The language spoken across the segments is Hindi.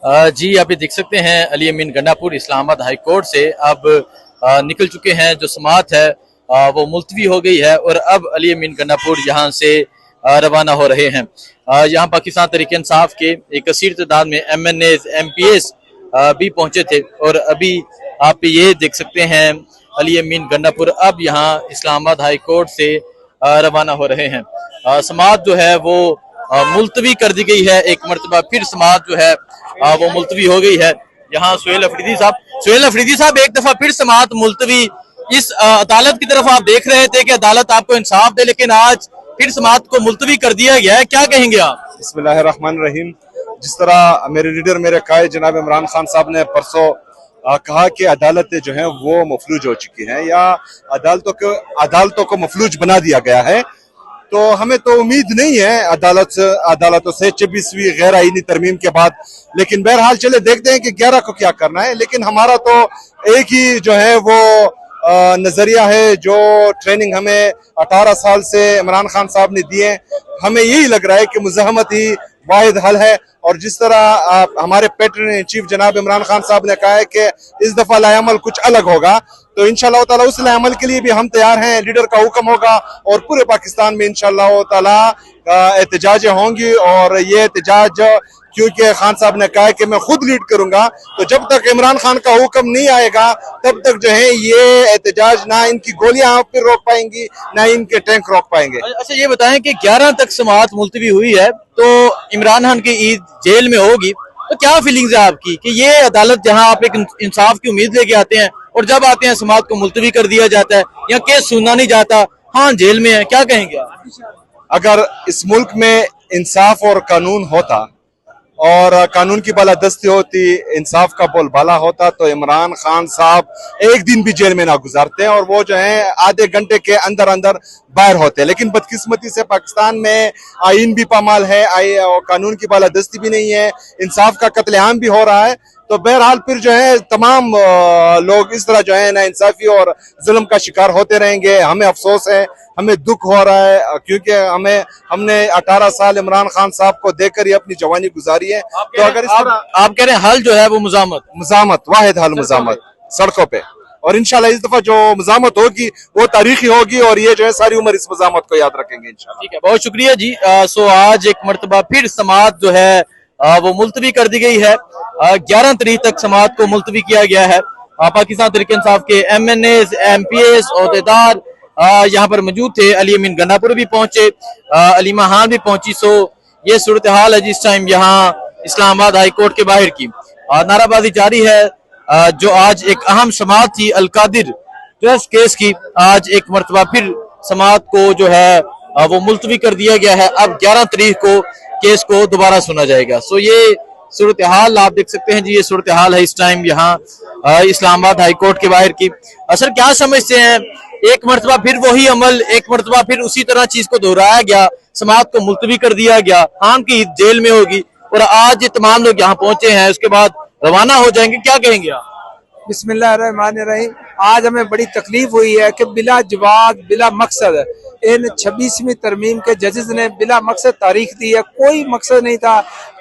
जी आप ये देख सकते हैं अली अमीन गंडापुर इस्लामाबाद हाई कोर्ट से अब निकल चुके हैं। जो समाअत है वो मुलतवी हो गई है और अब अली अमीन गंडापुर यहाँ से रवाना हो रहे हैं। यहाँ पाकिस्तान तहरीक इंसाफ के एक कसीर तादाद में MNA MPs भी पहुंचे थे और अभी आप ये देख सकते हैं अली अमीन गंडापुर अब यहाँ इस्लामाबाद हाई कोर्ट से रवाना हो रहे हैं। समाअत जो है वो मुलतवी कर दी गई है। एक मरतबा फिर समाअत जो है वो मुलतवी हो गई है। यहाँ सुहेल अफरीदी साहब एक दफा फिर समाअत मुलतवी। इस अदालत की तरफ आप देख रहे थे कि अदालत आपको इंसाफ दे, लेकिन आज फिर समाअत को मुलतवी कर दिया गया है, क्या कहेंगे आप? बिस्मिल्लाहिर्रहमानिर्रहीम। जिस तरह मेरे लीडर मेरे कायद जनाब इमरान खान साहब ने परसों कहा कि अदालतें जो हैं वो मफलूज हो चुकी हैं या अदालतों को मफलूज बना दिया गया है, तो हमें तो उम्मीद नहीं है अदालतों से 26वीं गैर आईनी तरमीम के बाद। लेकिन बहरहाल चले देखते हैं कि 11 को क्या करना है। लेकिन हमारा तो एक ही जो है वो नजरिया है, जो ट्रेनिंग हमें 18 साल से इमरान खान साहब ने दिए, हमें यही लग रहा है कि मुज़ाहमत ही वाहिद हल है। और जिस तरह हमारे पैटर्न इन चीफ जनाब इमरान खान साहब ने कहा है कि इस दफा लायामल कुछ अलग होगा, तो इंशाअल्लाह ताला उस लायामल के लिए भी हम तैयार हैं। लीडर का हुक्म होगा और पूरे पाकिस्तान में इंशाअल्लाह ताला एहतजाजें होंगी। और ये एहतजाज क्योंकि खान साहब ने कहा है कि मैं खुद लीड करूंगा, तो जब तक इमरान खान का हुक्म नहीं आएगा तब तक जो है ये एहतजाज ना इनकी गोलियां आप फिर रोक पाएंगी ना इनके टैंक रोक पाएंगे। अच्छा ये बताएं कि 11 तक समाअत मुलतवी हुई है, तो इमरान खान की ईद जेल में होगी, तो क्या फीलिंग्स है आपकी कि ये अदालत जहां आप एक इंसाफ की उम्मीद लेके आते हैं और जब आते हैं समाअत को मुलतवी कर दिया जाता है या केस सुना नहीं जाता, हाँ जेल में है, क्या कहेंगे आप? अगर इस मुल्क में इंसाफ और कानून होता और कानून की बालादस्ती होती, इंसाफ का बोलबाला होता, तो इमरान खान साहब एक दिन भी जेल में ना गुजारते और वो जो है आधे घंटे के अंदर अंदर बाहर होते। लेकिन बदकिस्मती से पाकिस्तान में आईन भी पामाल है, और कानून की बालादस्ती भी नहीं है, इंसाफ का कत्लेआम भी हो रहा है। तो बहरहाल फिर जो है तमाम लोग इस तरह जो है ना इंसाफी और जुल्म का शिकार होते रहेंगे। हमें अफसोस है, हमें दुख हो रहा है, क्योंकि हमने 18 साल इमरान खान साहब को देकर ही अपनी जवानी गुजारी है। तो अगर आप कह रहे हैं हल जो है वो मुजामत वाहिद हल मुजामत सड़कों पे, और इंशाल्लाह इस दफा जो मुजामत होगी वो तारीखी होगी और ये जो है सारी उम्र इस मुजामत को याद रखेंगे इंशाल्लाह। ठीक है, बहुत शुक्रिया जी। सो आज एक मरतबा फिर समाअत जो है वो मुलतवी कर दी गई है। 11 तारीख तक समाअत को मुलतवी किया गया है। पाकिस्तान तहरीक इंसाफ के MNAs MPs ओहदेदार यहाँ पर मौजूद थे। अली अमीन गंडापुर भी पहुंचे, अलीमा खान भी पहुंची। सो ये सूरत हाल है जिस टाइम यहाँ इस्लामाबाद हाई कोर्ट के बाहर की नाराबाजी जारी है। जो आज एक अहम समाअत थी अलकादिर ट्रस्ट केस की, आज एक मरतबा फिर समाअत को जो है वो मुलतवी कर दिया गया है। अब 11 तारीख को केस को दोबारा सुना जाएगा। सो ये सूरत हाल आप देख सकते हैं जी, ये सूरत हाल है इस टाइम यहाँ इस्लामाबाद हाई कोर्ट के बाहर की। असर क्या समझते हैं, एक मरतबा फिर वही अमल, एक मरतबा फिर उसी तरह चीज को दोहराया गया, समाअत को मुलतवी कर दिया गया, खान की जेल में होगी और आज ये तमाम लोग यहाँ पहुंचे हैं, उसके बाद रवाना हो जाएंगे, क्या कहेंगे आप? बिस्मिल्लाहिर्रहमानिर्रहीम। आज हमें बड़ी तकलीफ हुई है कि बिला जवाब बिला मकसद इन 26वीं तरमीम के जजेस ने बिला मकसद तारीख दी है। कोई मकसद नहीं था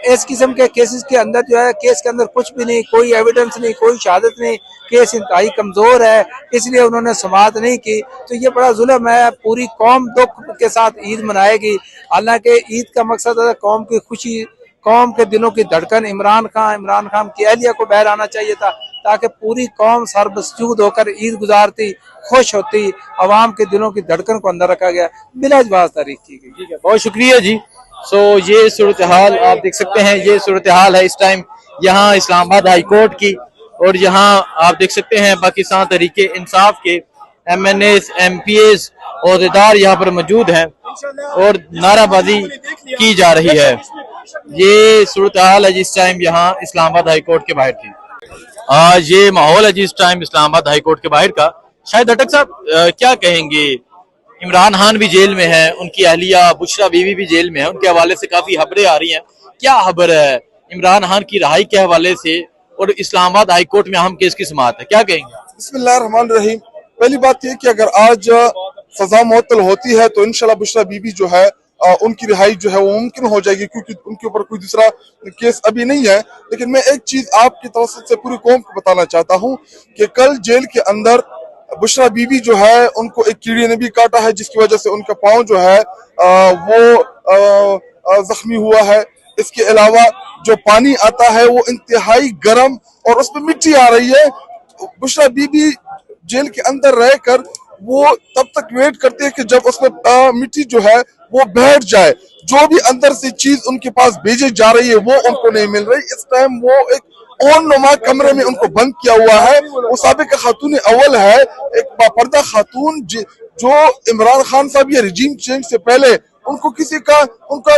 इस किस्म के केसेस के अंदर, जो है केस के अंदर कुछ भी नहीं, कोई एविडेंस नहीं, कोई शहादत नहीं, केस इंतहाई कमजोर है, इसलिए उन्होंने समाअत नहीं की। तो ये बड़ा जुल्म है। पूरी कौम दुख के साथ ईद मनाएगी, हालांकि ईद का मकसद है कौम की खुशी, कौम के दिलों की धड़कन इमरान खान की अहलिया को बाहर आना चाहिए था, ताकि पूरी कौम सरबसूद होकर ईद गुजारती, खुश होती। अवाम के दिलों की धड़कन को अंदर रखा गया, बिला जवाब तारीख की गई। ठीक है, बहुत शुक्रिया जी। सो ये सूरत हाल आप देख सकते हैं, ये सूरत हाल है इस टाइम यहाँ इस्लामाबाद हाई कोर्ट की। और यहाँ आप देख सकते हैं पाकिस्तान तहरीक इंसाफ के MNAs MPs ओहदेदार यहाँ पर मौजूद हैं और नाराबाजी की जा रही है। ये सूरत हाल है जिस टाइम यहाँ इस्लामाबाद हाई कोर्ट के बाहर की। ये माहौल है जिस टाइम इस्लामाबाद हाई कोर्ट के बाहर का। शायद अटक साहब क्या कहेंगे, इमरान खान भी जेल में है, उनकी अहलिया बुशरा बीवी भी जेल में है, उनके हवाले से काफी खबरें आ रही हैं, क्या खबर है इमरान खान की रहाई के हवाले से और इस्लामाबाद हाई कोर्ट में अहम केस की समाअत है, क्या कहेंगे? बिस्मिल्लाहिर्रहमानिर्रहीम। पहली बात यह कि अगर आज सजा मुअत्तल होती है तो इंशाल्लाह बुशरा बीबी जो है उनकी रिहाई जो है वो मुमकिन हो जाएगी, क्योंकि उनके ऊपर कोई दूसरा केस अभी नहीं है। लेकिन मैं एक चीज आपकी तवज्जो से पूरी कौम को बताना चाहता हूँ कि कल जेल के अंदर बुशरा बीबी जो है उनको एक कीड़े ने भी काटा है, जिसकी वजह से उनका पाँव जो है वो जख्मी हुआ है। इसके अलावा जो पानी आता है वो इंतहाई गर्म और उसमें मिट्टी आ रही है। बुशरा बीबी जेल के अंदर रहकर वो तब तक वेट करते हैं कि जब उसमें मिट्टी जो है वो बैठ जाए। जो भी अंदर से चीज उनके पास भेजी जा रही है वो उनको नहीं मिल रही। इस टाइम वो एक नुमा कमरे में उनको बंद किया हुआ है। वो साबिक खातून अव्वल है, एक बापर्दा खातून जो इमरान खान साहब ये रिजीम चेंज से पहले उनका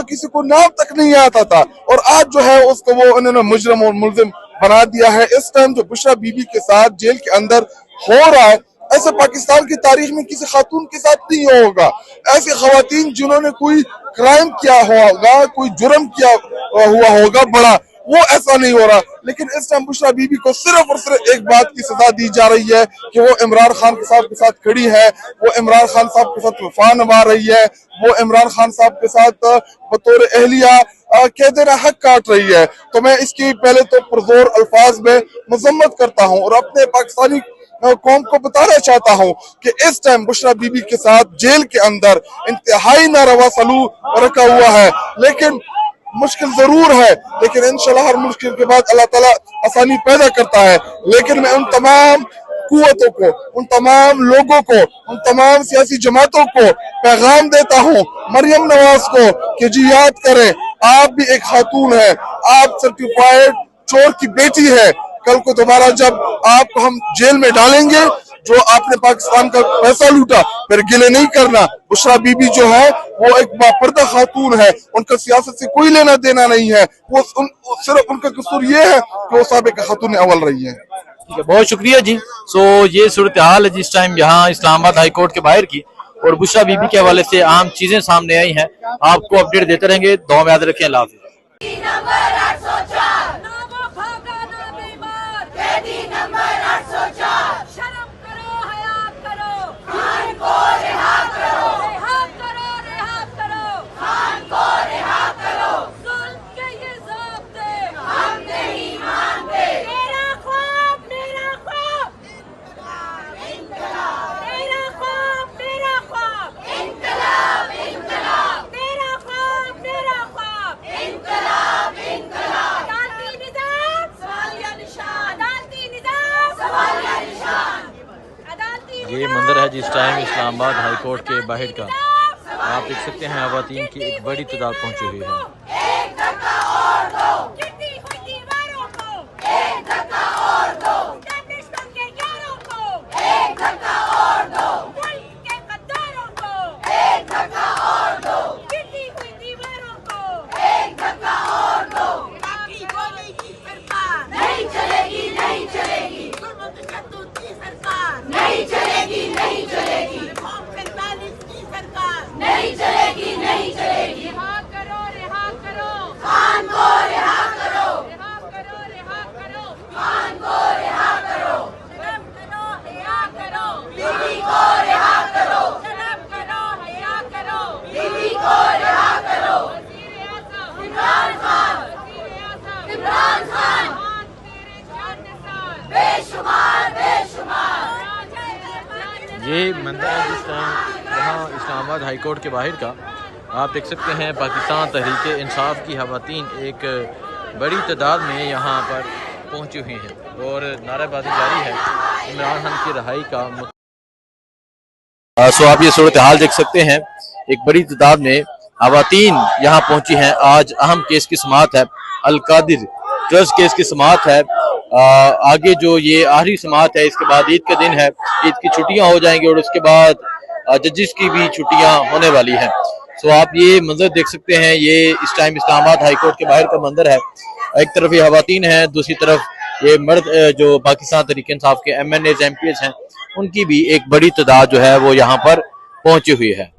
किसी को नाम तक नहीं आता था, और आज जो है उसको वो उन्होंने मुजरम और मुल्जिम बना दिया है। इस टाइम जो बुशरा बीबी के साथ जेल के अंदर हो रहा है, ऐसे पाकिस्तान की तारीख में किसी खातून के साथ नहीं होगा। ऐसी खवातीन जिन्होंने कोई क्राइम किया होगा, कोई जुर्म किया हुआ होगा बड़ा, वो ऐसा नहीं हो रहा। लेकिन इस टाइम बुशरा बीबी को सिर्फ और सिर्फ एक बात की सजा दी जा रही है कि वो इमरान खान के साथ खड़ी है, वो इमरान खान साहब के साथ वफा निभा रही है, वो इमरान खान साहब के साथ बतौर एहलिया कहते हक काट रही है। तो मैं इसकी पहले तो पुरजोर अल्फाज में मजम्मत करता हूँ और अपने पाकिस्तानी कौम को बताना चाहता हूँ कि इस टाइम बुशरा बीबी के साथ जेल के अंदर इंतहाई नारवा सलूक रखा हुआ है। लेकिन मुश्किल जरूर है, लेकिन इंशाल्लाह हर मुश्किल के बाद अल्लाह ताला आसानी पैदा करता है। लेकिन मैं उन तमाम कुव्वतों को, उन तमाम लोगों को, उन तमाम सियासी जमातों को पैगाम देता हूँ, मरियम नवाज को, कि जी याद करें आप भी एक खातून है, आप सर्टिफाइड चोर की बेटी है। कल को दोबारा जब आपको हम जेल में डालेंगे, जो आपने पाकिस्तान का पैसा लूटा, फिर गिले नहीं करना। बुशरा बीबी जो है वो एक बापर्दा खातून है, उनका सियासत से कोई लेना देना नहीं है। वो सिर्फ उनका कसूर ये है कि वो साबिक खातून अव्वल रही है। ठीक है, बहुत शुक्रिया जी। सो ये सूरत हाल है जिस टाइम यहाँ इस्लामाबाद हाई कोर्ट के बाहर की, और बुशरा बीबी के हवाले से अहम चीजें सामने आई हैं। आपको अपडेट देते रहेंगे, दुआ में याद रखें। अल्लाह हाफिज़। ये मंदिर है जिस टाइम इस्लामाबाद हाई कोर्ट के बाहर का। आप देख सकते हैं खवातीन की एक बड़ी तादाद पहुंची हुई है। ये मंदिर है जिस टाइम यहाँ इस्लामाबाद हाई कोर्ट के बाहर का। आप देख सकते हैं पाकिस्तान तहरीक इंसाफ की खवातीन एक बड़ी तादाद में यहाँ पर पहुँची हुई हैं और नारेबाजी जारी है इमरान खान की रिहाई का। सो आप ये सूरत हाल देख सकते हैं, एक बड़ी तादाद में खवातीन यहाँ पहुँची हैं। आज अहम केस की समाअत है, अल-कादिर ट्रस्ट केस की समाअत है। आगे जो ये आखिरी समाअत है, इसके बाद ईद का दिन है, ईद की छुट्टियां हो जाएंगी और उसके बाद जजेस की भी छुट्टियां होने वाली हैं। सो आप ये मंजर देख सकते हैं, ये इस टाइम इस्लामाबाद हाई कोर्ट के बाहर का मंजर है। एक तरफ ये खवातीन है, दूसरी तरफ ये मर्द जो पाकिस्तान तहरीक इंसाफ के MNAs MPs हैं, उनकी भी एक बड़ी तादाद जो है वो यहाँ पर पहुंची हुई है।